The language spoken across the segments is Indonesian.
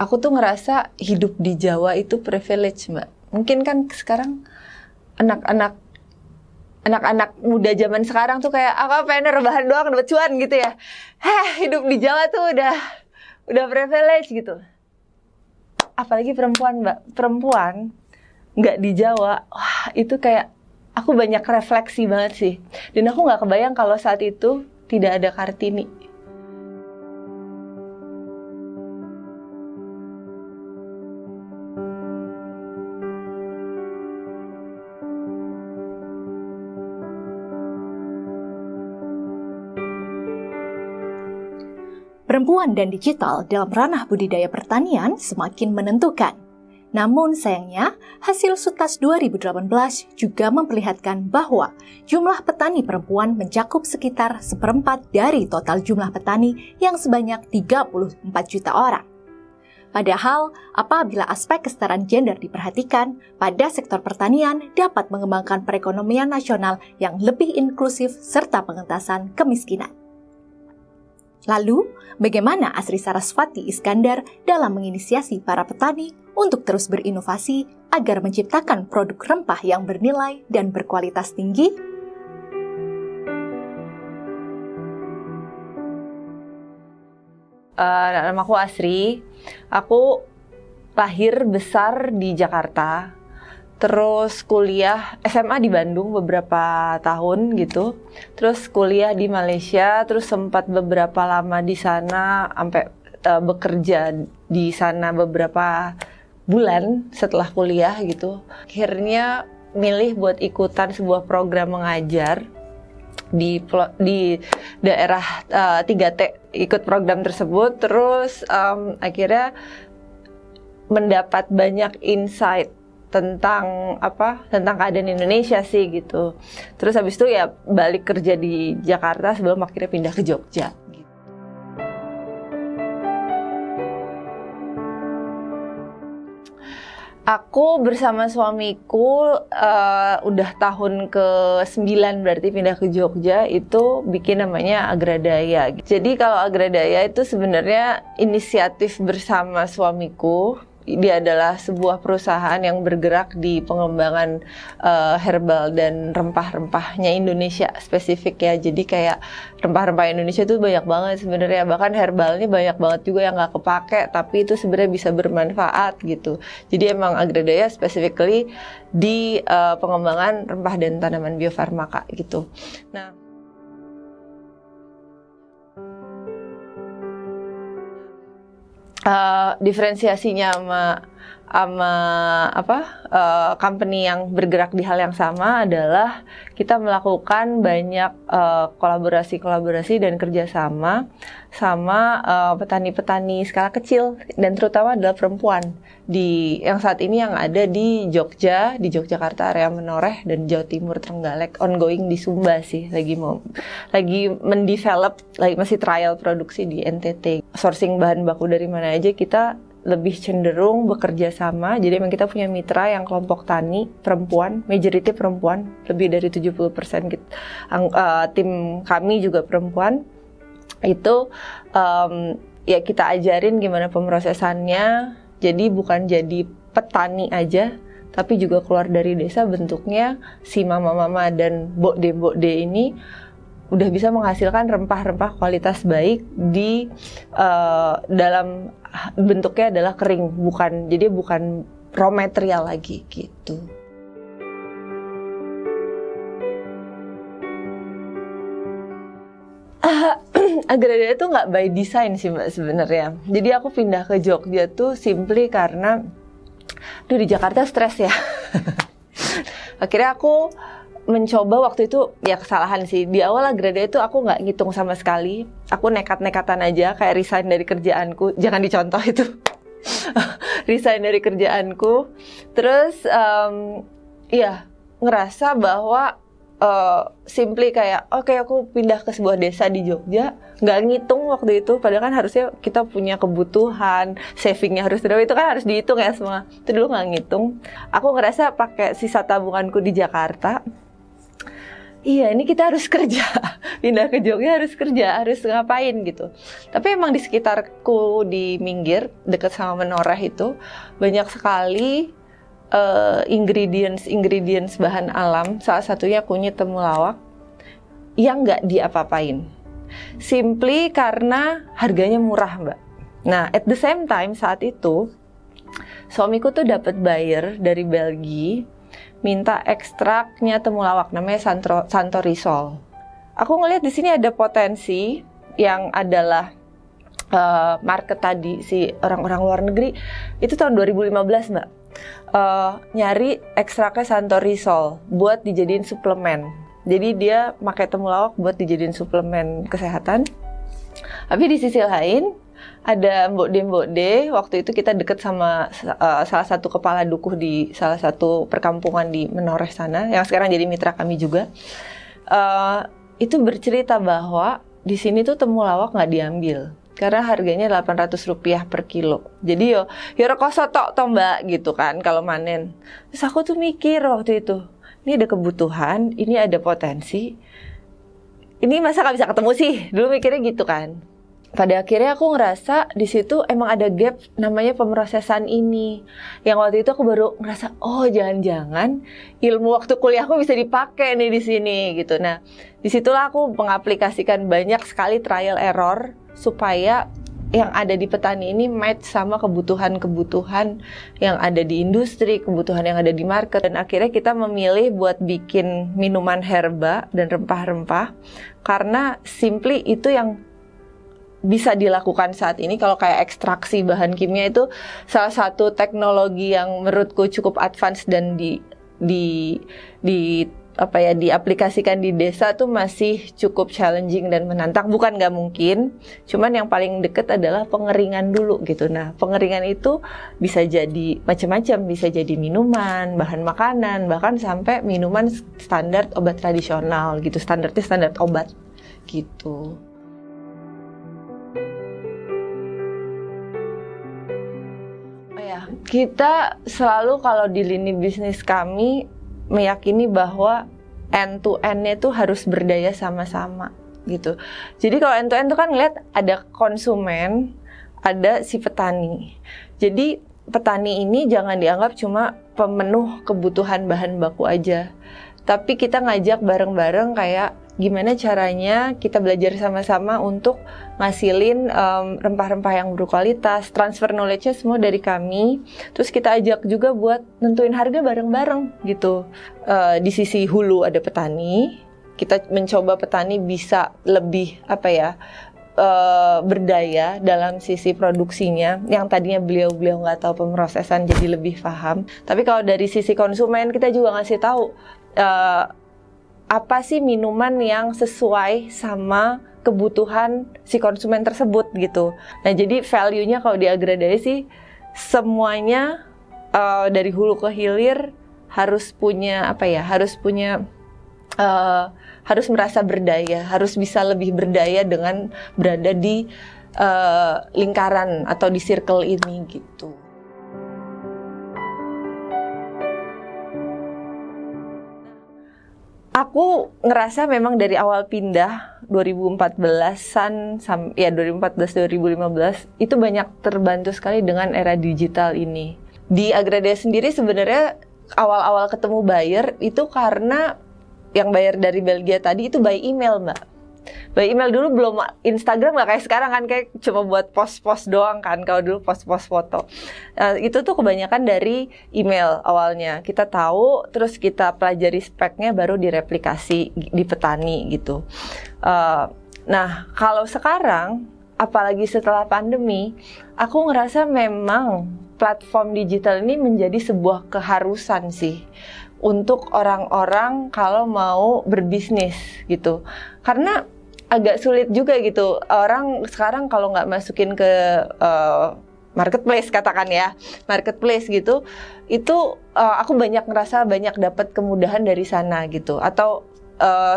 aku tuh ngerasa hidup di Jawa itu privilege, Mbak. Mungkin kan sekarang anak-anak muda zaman sekarang tuh kayak aku pengen rebahan doang dapat cuan gitu ya. Hidup di Jawa tuh udah privilege gitu. Apalagi perempuan, Mbak. Perempuan nggak di Jawa, wah itu kayak aku banyak refleksi banget sih. Dan aku nggak kebayang kalau saat itu tidak ada Kartini. Perempuan dan digital dalam ranah budidaya pertanian semakin menentukan. Namun sayangnya, hasil Sutas 2018 juga memperlihatkan bahwa jumlah petani perempuan mencakup sekitar 1/4 dari total jumlah petani yang sebanyak 34 juta orang. Padahal, apabila aspek kesetaraan gender diperhatikan, pada sektor pertanian dapat mengembangkan perekonomian nasional yang lebih inklusif serta pengentasan kemiskinan. Lalu, bagaimana Asri Sarasvati Iskandar dalam menginisiasi para petani untuk terus berinovasi agar menciptakan produk rempah yang bernilai dan berkualitas tinggi? Nama aku Asri. Aku lahir besar di Jakarta. Terus kuliah SMA di Bandung beberapa tahun gitu. Terus kuliah di Malaysia, terus sempat beberapa lama di sana sampai bekerja di sana beberapa bulan setelah kuliah gitu. Akhirnya milih buat ikutan sebuah program mengajar di daerah 3T, ikut program tersebut. Terus akhirnya mendapat banyak insight tentang keadaan Indonesia sih gitu. Terus habis itu ya balik kerja di Jakarta sebelum akhirnya pindah ke Jogja. Gitu. Aku bersama suamiku udah tahun ke-9 berarti pindah ke Jogja, itu bikin namanya Agradaya. Jadi kalau Agradaya itu sebenarnya inisiatif bersama suamiku. Dia adalah sebuah perusahaan yang bergerak di pengembangan herbal dan rempah-rempahnya Indonesia spesifik ya. Jadi kayak rempah-rempah Indonesia itu banyak banget sebenarnya. Bahkan herbalnya banyak banget juga yang nggak kepake, tapi itu sebenarnya bisa bermanfaat gitu. Jadi emang Agradaya specifically di pengembangan rempah dan tanaman biofarmaka gitu. Nah, diferensiasinya sama company yang bergerak di hal yang sama adalah kita melakukan banyak kolaborasi dan kerjasama sama petani-petani skala kecil dan terutama adalah perempuan yang saat ini yang ada di Jogja, di Yogyakarta area Menoreh dan Jawa Timur Trenggalek, ongoing di Sumba sih, lagi mendevelop, masih trial produksi di NTT. Sourcing bahan baku dari mana aja kita lebih cenderung bekerja sama. Jadi memang kita punya mitra yang kelompok tani perempuan, majority perempuan, lebih dari 70% gitu. Tim kami juga perempuan. Itu ya kita ajarin gimana pemrosesannya. Jadi bukan jadi petani aja, tapi juga keluar dari desa bentuknya si mama-mama dan bokde-bokde ini udah bisa menghasilkan rempah-rempah kualitas baik di dalam bentuknya adalah kering, bukan raw material lagi gitu. Agradaya itu nggak by design sih Mbak sebenarnya. Jadi aku pindah ke Jogja tuh simply karena di Jakarta stres ya. Akhirnya aku mencoba waktu itu, ya kesalahan sih. Di awal Agradaya itu aku nggak ngitung sama sekali. Aku nekat-nekatan aja, kayak resign dari kerjaanku. Jangan dicontoh itu. Resign dari kerjaanku. Terus, ya ngerasa bahwa simply kayak, oke, aku pindah ke sebuah desa di Jogja. Nggak ngitung waktu itu. Padahal kan harusnya kita punya kebutuhan, savingnya harus berapa, itu kan harus dihitung ya semua. Itu dulu nggak ngitung. Aku ngerasa pakai sisa tabunganku di Jakarta. iya ini kita harus kerja, pindah ke Jogja harus kerja, harus ngapain gitu. Tapi emang di sekitarku di Minggir, dekat sama Menoreh itu, banyak sekali ingredients bahan alam, salah satunya kunyit temulawak, yang nggak diapa-apain. Simply karena harganya murah, Mbak. Nah, at the same time saat itu, suamiku tuh dapat buyer dari Belgia, minta ekstraknya temulawak namanya Santorisol. Aku ngelihat di sini ada potensi yang adalah market tadi si orang-orang luar negeri itu tahun 2015 Mbak nyari ekstraknya Santorisol buat dijadiin suplemen. Jadi dia pakai temulawak buat dijadiin suplemen kesehatan. Tapi di sisi lain ada mbok-de waktu itu kita deket sama salah satu kepala dukuh di salah satu perkampungan di Menoreh sana yang sekarang jadi mitra kami juga. Itu bercerita bahwa di sini tuh temulawak nggak diambil karena harganya Rp800 per kilo. Jadi yo rekoso tok toh Mbak gitu kan kalau manen. Terus aku tuh mikir waktu itu, ini ada kebutuhan, ini ada potensi. Ini masa nggak bisa ketemu sih? Dulu mikirnya gitu kan. Pada akhirnya aku ngerasa di situ emang ada gap namanya pemrosesan ini. Yang waktu itu aku baru ngerasa, oh jangan-jangan ilmu waktu kuliahku bisa dipakai nih di sini gitu. Nah, disitulah aku mengaplikasikan banyak sekali trial error supaya yang ada di petani ini match sama kebutuhan-kebutuhan yang ada di industri, kebutuhan yang ada di market. Dan akhirnya kita memilih buat bikin minuman herba dan rempah-rempah karena simply itu yang bisa dilakukan saat ini. Kalau kayak ekstraksi bahan kimia itu salah satu teknologi yang menurutku cukup advance dan diaplikasikan di desa tuh masih cukup challenging dan menantang. Bukan nggak mungkin, cuman yang paling deket adalah pengeringan dulu gitu. Nah, pengeringan itu bisa jadi macam-macam, bisa jadi minuman, bahan makanan, bahkan sampai minuman standar obat tradisional gitu. Standarnya standar obat gitu. Kita selalu kalau di lini bisnis kami meyakini bahwa end to end-nya itu harus berdaya sama-sama gitu. Jadi kalau end to end itu kan ngeliat ada konsumen, ada si petani. Jadi petani ini jangan dianggap cuma pemenuh kebutuhan bahan baku aja. Tapi kita ngajak bareng-bareng kayak gimana caranya kita belajar sama-sama untuk ngasilin rempah-rempah yang berkualitas, transfer knowledge-nya semua dari kami. Terus kita ajak juga buat nentuin harga bareng-bareng gitu. Di sisi hulu ada petani, kita mencoba petani bisa lebih berdaya dalam sisi produksinya. Yang tadinya beliau nggak tahu pemrosesan jadi lebih paham. Tapi kalau dari sisi konsumen kita juga ngasih tahu apa sih minuman yang sesuai sama kebutuhan si konsumen tersebut gitu. Nah jadi value-nya kalau di Agradasi semuanya dari hulu ke hilir harus punya harus merasa berdaya, harus bisa lebih berdaya dengan berada di lingkaran atau di circle ini gitu. Aku ngerasa memang dari awal pindah 2014-an 2014-2015 itu banyak terbantu sekali dengan era digital ini. Di Agradasi sendiri sebenarnya awal-awal ketemu buyer itu karena yang buyer dari Belgia tadi itu by email, Mbak. By email dulu belum Instagram nggak kayak sekarang kan, kayak cuma buat post-post doang kan. Kalau dulu post-post foto, itu tuh kebanyakan dari email awalnya. Kita tahu, terus kita pelajari speknya, baru direplikasi di petani gitu. Nah kalau sekarang, apalagi setelah pandemi, aku ngerasa memang platform digital ini menjadi sebuah keharusan sih untuk orang-orang kalau mau berbisnis gitu. Karena agak sulit juga gitu. Orang sekarang kalau nggak masukin ke marketplace, katakan ya, marketplace gitu, itu aku ngerasa banyak dapat kemudahan dari sana gitu. Atau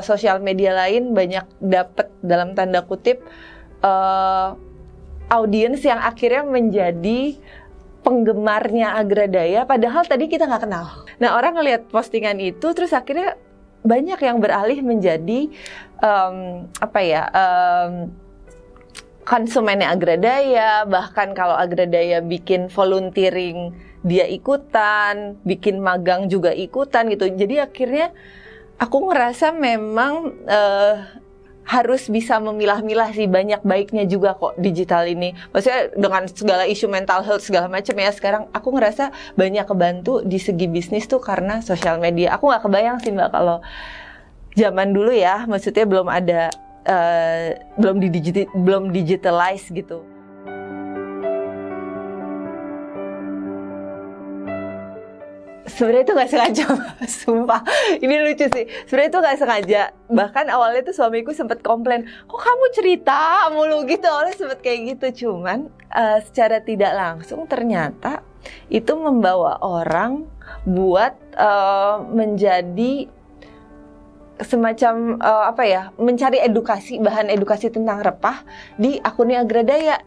sosial media lain banyak dapat dalam tanda kutip audiens yang akhirnya menjadi penggemarnya Agradaya, padahal tadi kita nggak kenal. Nah orang ngelihat postingan itu, terus akhirnya banyak yang beralih menjadi konsumennya Agradaya. Bahkan kalau Agradaya bikin volunteering dia ikutan, bikin magang juga ikutan gitu. Jadi akhirnya aku ngerasa memang harus bisa memilah-milah sih, banyak baiknya juga kok digital ini. Maksudnya dengan segala isu mental health segala macam ya, sekarang aku ngerasa banyak kebantu di segi bisnis tuh karena sosial media. Aku nggak kebayang sih Mbak kalau zaman dulu ya, maksudnya belum ada belum digitalize gitu. Sebenarnya itu nggak sengaja, sumpah. Ini lucu sih. Sebenarnya itu nggak sengaja. Bahkan awalnya tuh suamiku sempat komplain, kok kamu cerita mulu gitu. Awalnya sempat kayak gitu. Cuman secara tidak langsung ternyata itu membawa orang buat menjadi semacam mencari edukasi, bahan edukasi tentang repah di akunnya Agradaya.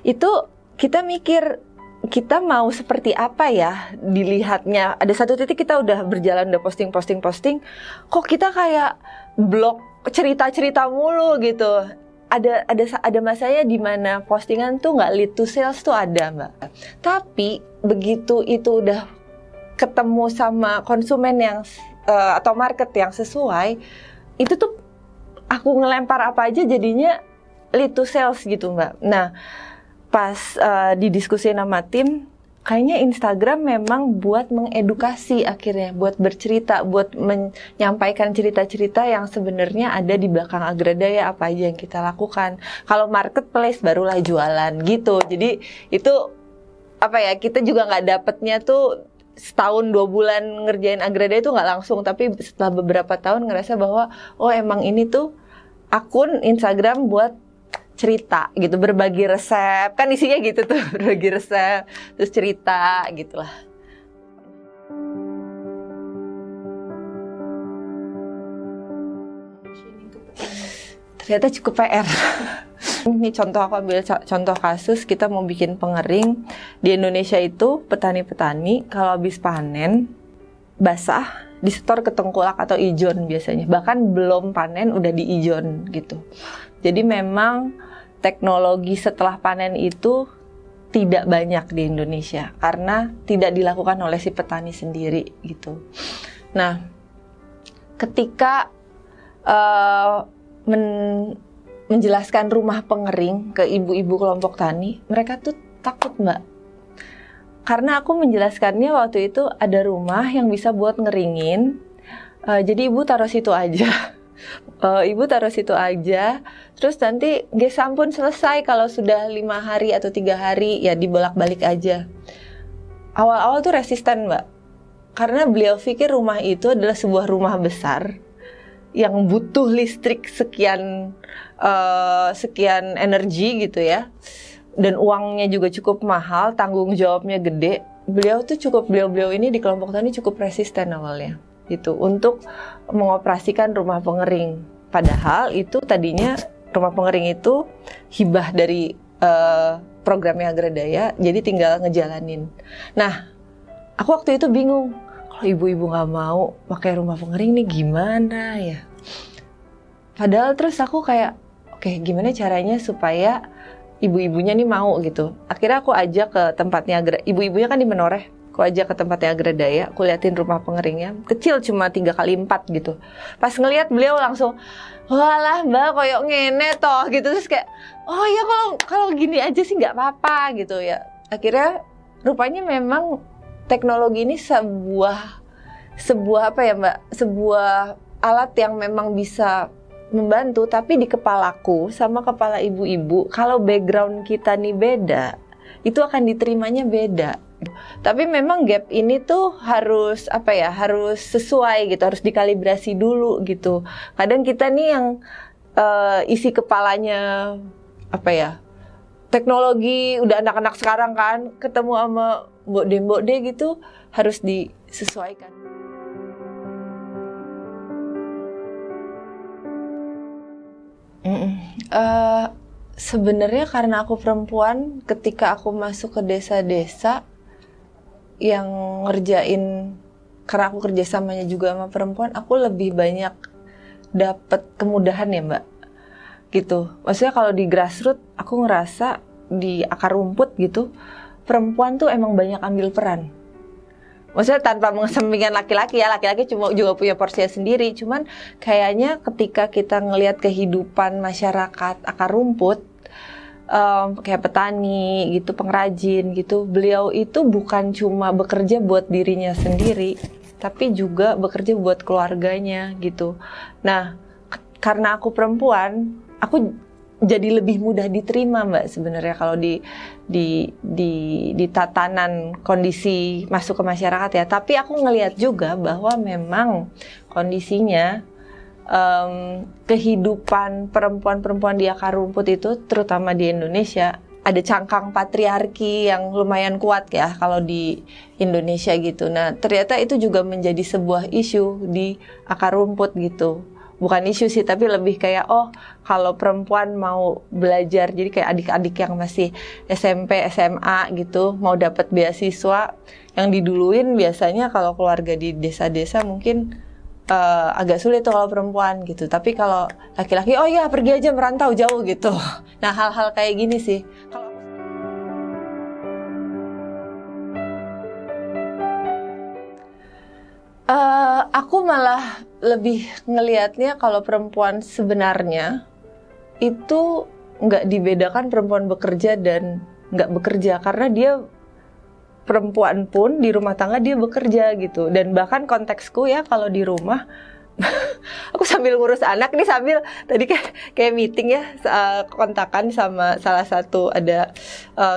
Itu kita mikir, kita mau seperti apa ya dilihatnya. Ada satu titik kita udah berjalan, udah posting, kok kita kayak blog cerita-cerita mulu gitu. Ada masanya di mana postingan tuh nggak lead to sales tuh ada Mbak. Tapi begitu itu udah ketemu sama konsumen yang atau market yang sesuai, itu tuh aku ngelempar apa aja jadinya lead to sales gitu Mbak. Nah, pas didiskusiin sama tim, kayaknya Instagram memang buat mengedukasi akhirnya, buat bercerita, buat menyampaikan cerita-cerita yang sebenarnya ada di belakang Agradaya, apa aja yang kita lakukan. Kalau marketplace barulah jualan gitu. Jadi itu kita juga nggak dapetnya tuh setahun 2 bulan ngerjain Agradaya itu nggak langsung, tapi setelah beberapa tahun ngerasa bahwa emang ini tuh akun Instagram buat cerita gitu, berbagi resep, kan isinya gitu tuh, berbagi resep, terus cerita gitulah. Ternyata cukup PR. Ini contoh, aku ambil contoh kasus, kita mau bikin pengering. Di Indonesia itu petani-petani kalau habis panen, basah, disetor ke tengkulak atau ijon biasanya. Bahkan belum panen udah diijon gitu. Jadi memang teknologi setelah panen itu tidak banyak di Indonesia karena tidak dilakukan oleh si petani sendiri gitu. Nah, ketika menjelaskan rumah pengering ke ibu-ibu kelompok tani, mereka tuh takut Mbak. Karena aku menjelaskannya waktu itu ada rumah yang bisa buat ngeringin, jadi ibu taruh situ aja. Ibu taruh situ aja, terus nanti sampun selesai kalau sudah 5 hari atau 3 hari, ya dibolak-balik aja. Awal-awal tuh resisten Mbak, karena beliau pikir rumah itu adalah sebuah rumah besar yang butuh listrik sekian energi gitu ya, dan uangnya juga cukup mahal, tanggung jawabnya gede. Beliau ini di kelompok tani cukup resisten awalnya gitu untuk mengoperasikan rumah pengering. Padahal itu tadinya rumah pengering itu hibah dari programnya Agradaya, jadi tinggal ngejalanin. Nah, aku waktu itu bingung, kalau ibu-ibu nggak mau pakai rumah pengering nih gimana ya? Padahal terus aku kayak, oke, gimana caranya supaya ibu-ibunya nih mau gitu. Akhirnya aku ajak ke tempatnya, ibu-ibunya kan di Menoreh. Aku ajak ke tempatnya Agradaya, aku liatin rumah pengeringnya, kecil cuma 3x4 gitu. Pas ngelihat beliau langsung, walah Mbak koyok ngene toh gitu. Terus kayak, oh ya kalau gini aja sih nggak apa-apa gitu ya. Akhirnya rupanya memang teknologi ini sebuah alat yang memang bisa membantu, tapi di kepalaku sama kepala ibu-ibu, kalau background kita nih beda, itu akan diterimanya beda. Tapi memang gap ini tuh harus sesuai gitu, harus dikalibrasi dulu gitu. Kadang kita nih yang isi kepalanya teknologi udah anak-anak sekarang kan, ketemu sama mbok-de gitu, harus disesuaikan. Sebenarnya karena aku perempuan, ketika aku masuk ke desa-desa yang ngerjain karena aku kerjasamanya juga sama perempuan, aku lebih banyak dapat kemudahan ya Mbak, gitu. Maksudnya kalau di grassroots, aku ngerasa di akar rumput gitu, perempuan tuh emang banyak ambil peran. Maksudnya tanpa mengesampingkan laki-laki ya, laki-laki cuma juga punya porsinya sendiri. Cuman kayaknya ketika kita ngelihat kehidupan masyarakat akar rumput, kayak petani gitu, pengrajin gitu, beliau itu bukan cuma bekerja buat dirinya sendiri, tapi juga bekerja buat keluarganya gitu. Nah, karena aku perempuan, aku jadi lebih mudah diterima Mbak sebenarnya kalau di tatanan kondisi masuk ke masyarakat ya. Tapi aku ngelihat juga bahwa memang kondisinya kehidupan perempuan-perempuan di akar rumput itu, terutama di Indonesia, ada cangkang patriarki yang lumayan kuat ya kalau di Indonesia gitu. Nah, ternyata itu juga menjadi sebuah isu di akar rumput gitu. Bukan isu sih, tapi lebih kayak kalau perempuan mau belajar, jadi kayak adik-adik yang masih SMP, SMA gitu, mau dapat beasiswa, yang diduluin biasanya kalau keluarga di desa-desa mungkin agak sulit tuh kalau perempuan gitu. Tapi kalau laki-laki, pergi aja merantau jauh gitu. Nah, hal-hal kayak gini sih. Kalau aku malah lebih ngelihatnya kalau perempuan sebenarnya itu nggak dibedakan perempuan bekerja dan nggak bekerja, karena dia perempuan pun di rumah tangga dia bekerja gitu. Dan bahkan konteksku ya, kalau di rumah aku sambil ngurus anak nih, sambil tadi kayak meeting ya, kontakan sama salah satu, ada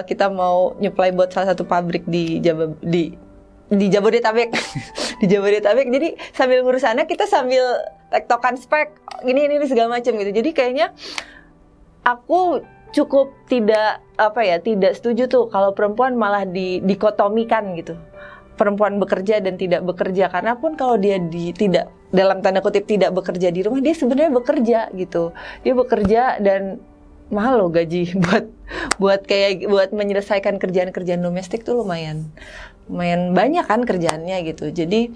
kita mau nyuplai buat salah satu pabrik di Jabodetabek. Di Jabodetabek. Jadi sambil ngurus anak kita sambil tektokan spek ini segala macam gitu. Jadi kayaknya aku cukup tidak setuju tuh kalau perempuan malah dikotomikan gitu. Perempuan bekerja dan tidak bekerja, karena pun kalau dia tidak, dalam tanda kutip, tidak bekerja di rumah, dia sebenarnya bekerja gitu. Dia bekerja dan mahal loh gaji buat menyelesaikan kerjaan-kerjaan domestik tuh lumayan banyak kan kerjaannya gitu. Jadi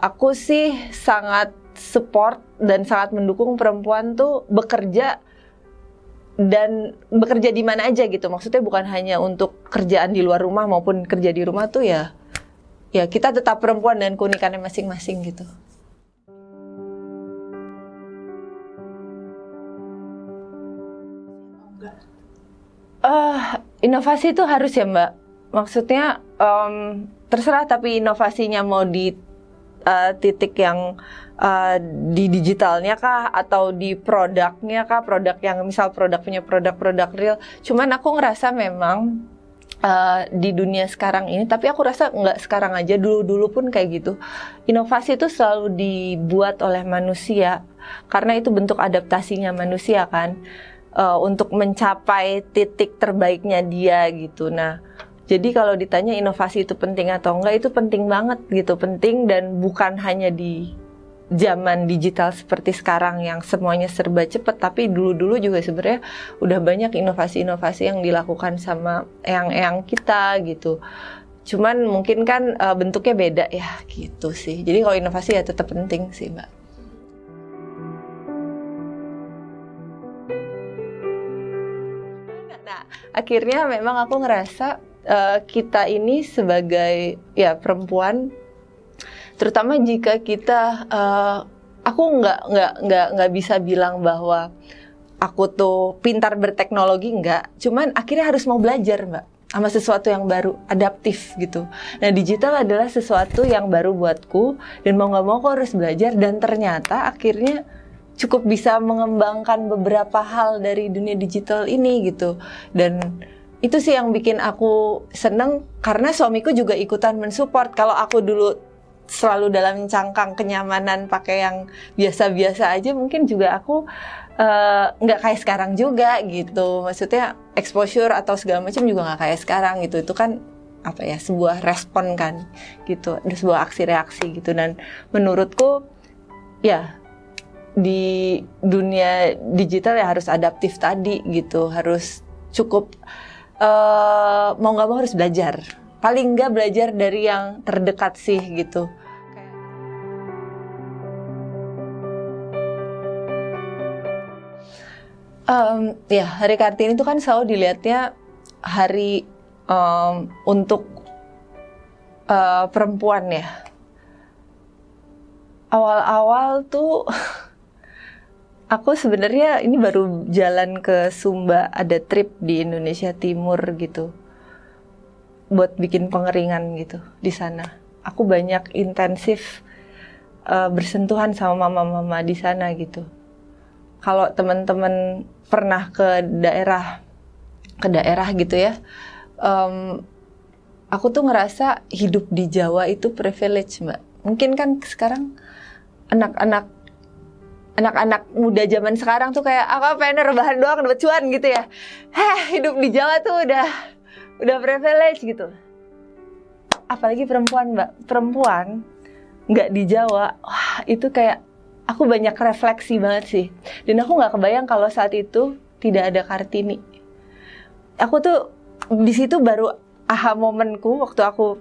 aku sih sangat support dan sangat mendukung perempuan tuh bekerja, dan bekerja di mana aja gitu. Maksudnya bukan hanya untuk kerjaan di luar rumah maupun kerja di rumah tuh ya kita tetap perempuan dan keunikannya masing-masing gitu. Inovasi itu harus ya Mbak. Maksudnya terserah, tapi inovasinya mau di titik yang di digitalnya kah, atau di produknya kah, produk yang misal punya produk real. Cuman aku ngerasa memang di dunia sekarang ini, tapi aku rasa nggak sekarang aja, dulu pun kayak gitu. Inovasi itu selalu dibuat oleh manusia, karena itu bentuk adaptasinya manusia kan, untuk mencapai titik terbaiknya dia gitu. Nah, jadi kalau ditanya inovasi itu penting atau enggak, itu penting banget gitu, penting, dan bukan hanya di zaman digital seperti sekarang yang semuanya serba cepat, tapi dulu juga sebenarnya udah banyak inovasi-inovasi yang dilakukan sama eyang-eyang kita gitu. Cuman mungkin kan bentuknya beda ya gitu sih. Jadi kalau inovasi ya tetap penting sih Mbak. Nah, akhirnya memang aku ngerasa kita ini sebagai ya perempuan, terutama jika kita, aku nggak bisa bilang bahwa aku tuh pintar berteknologi, nggak. Cuman akhirnya harus mau belajar Mbak, sama sesuatu yang baru, adaptif gitu. Nah, digital adalah sesuatu yang baru buatku, dan mau nggak mau aku harus belajar, dan ternyata akhirnya cukup bisa mengembangkan beberapa hal dari dunia digital ini gitu. Dan itu sih yang bikin aku seneng, karena suamiku juga ikutan mensupport. Kalau aku dulu selalu dalam cangkang kenyamanan pakai yang biasa-biasa aja, mungkin juga aku nggak kayak sekarang juga gitu. Maksudnya exposure atau segala macam juga nggak kayak sekarang gitu. Itu kan sebuah respon kan gitu, ada sebuah aksi reaksi gitu. Dan menurutku ya di dunia digital ya harus adaptif tadi gitu, harus cukup mau nggak mau harus belajar. Paling nggak belajar dari yang terdekat sih gitu. Ya, Hari Kartini itu kan selalu dilihatnya hari untuk perempuan ya. Awal-awal tuh aku sebenarnya ini baru jalan ke Sumba, ada trip di Indonesia Timur gitu, buat bikin pengeringan gitu di sana. Aku banyak intensif bersentuhan sama mama-mama di sana gitu. Kalau teman-teman pernah ke daerah gitu ya, aku tuh ngerasa hidup di Jawa itu privilege, Mbak. Mungkin kan sekarang anak-anak muda zaman sekarang tuh kayak apa pengen rebahan doang dapat cuan gitu ya. Hidup di Jawa tuh udah privilege gitu. Apalagi perempuan, Mbak. Perempuan nggak di Jawa, wah itu kayak aku banyak refleksi banget sih. Dan aku nggak kebayang kalau saat itu tidak ada Kartini. Aku tuh di situ baru aha momenku waktu aku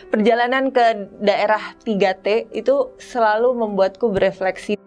perjalanan ke daerah 3T itu selalu membuatku berefleksi.